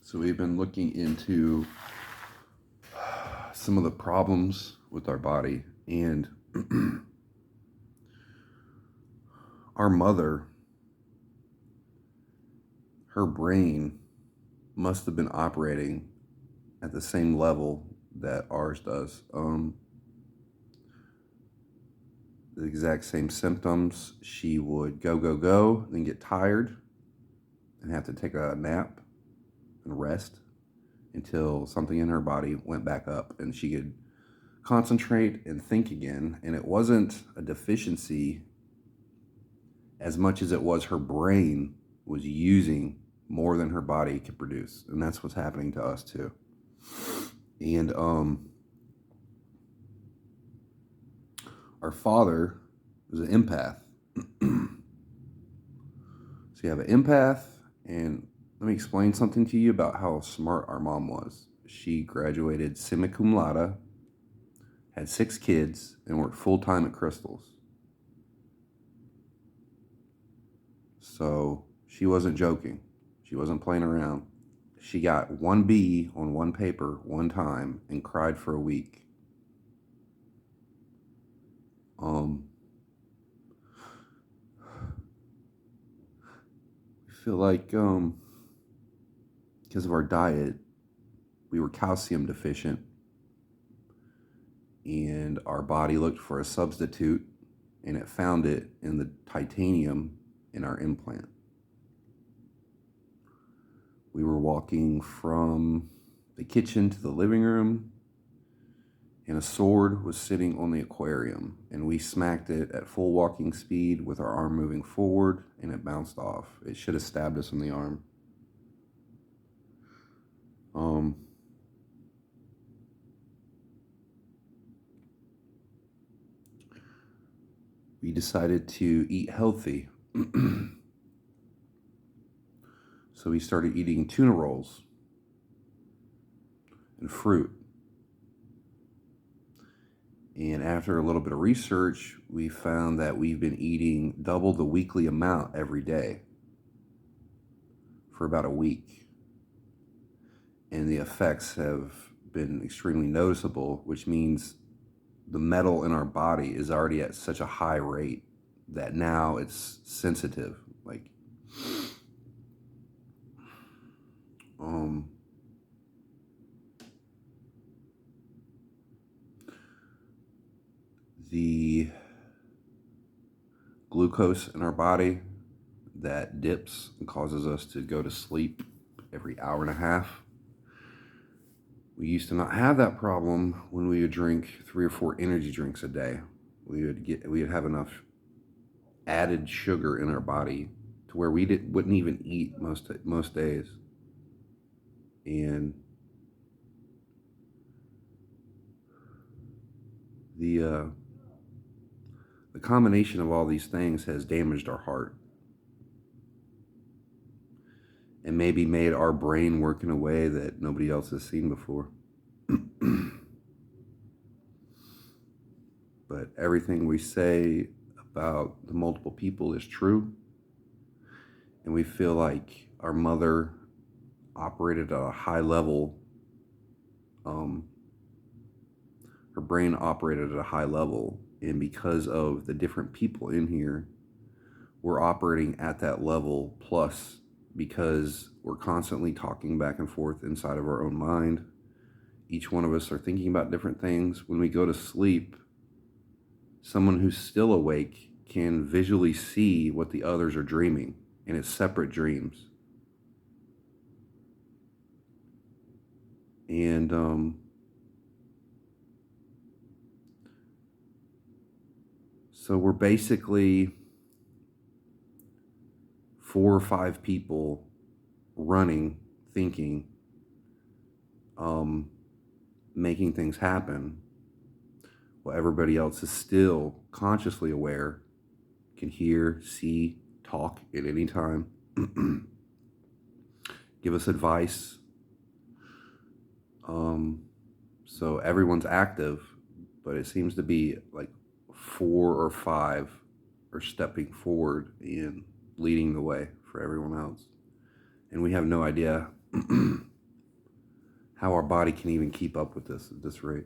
So we've been looking into some of the problems with our body, and our mother, her brain must have been operating at the same level that ours does. The exact same symptoms. She would go, then get tired and have to take a nap and rest until something in her body went back up and she could concentrate and think again. And it wasn't a deficiency as much as it was her brain was using more than her body could produce. And that's what's happening to us too. And our father was an empath. So you have an empath, and let me explain something to you about how smart our mom was. She graduated summa cum laude, had 6 kids, and worked full-time at Crystal's. So she wasn't joking. She wasn't playing around. She got 1 B on 1 paper one time and cried for a week. I feel like because of our diet, we were calcium deficient, and our body looked for a substitute, and it found it in the titanium in our implant. We were walking from the kitchen to the living room, and a sword was sitting on the aquarium, and we smacked it at full walking speed with our arm moving forward, and it bounced off. It should have stabbed us in the arm. We decided to eat healthy. So we started eating tuna rolls and fruit. And after a little bit of research, we found that we've been eating double the weekly amount every day for about a week. And the effects have been extremely noticeable, which means the metal in our body is already at such a high rate that now it's sensitive. Like, the glucose in our body that dips and causes us to go to sleep every hour and a half. We used to not have that problem when we would drink 3 or 4 energy drinks a day. We would have enough added sugar in our body to where we wouldn't even eat most days. And the combination of all these things has damaged our heart and maybe made our brain work in a way that nobody else has seen before. But everything we say about the multiple people is true. And we feel like our mother operated at a high level. Her brain operated at a high level. And because of the different people in here, we're operating at that level, plus because we're constantly talking back and forth inside of our own mind. Each one of us are thinking about different things. When we go to sleep, someone who's still awake can visually see what the others are dreaming, and it's separate dreams. And so we're basically 4 or 5 people running, thinking, making things happen, while everybody else is still consciously aware, can hear, see, talk at any time, give us advice. So everyone's active, but it seems to be like 4 or 5 are stepping forward and leading the way for everyone else. And we have no idea how our body can even keep up with this at this rate.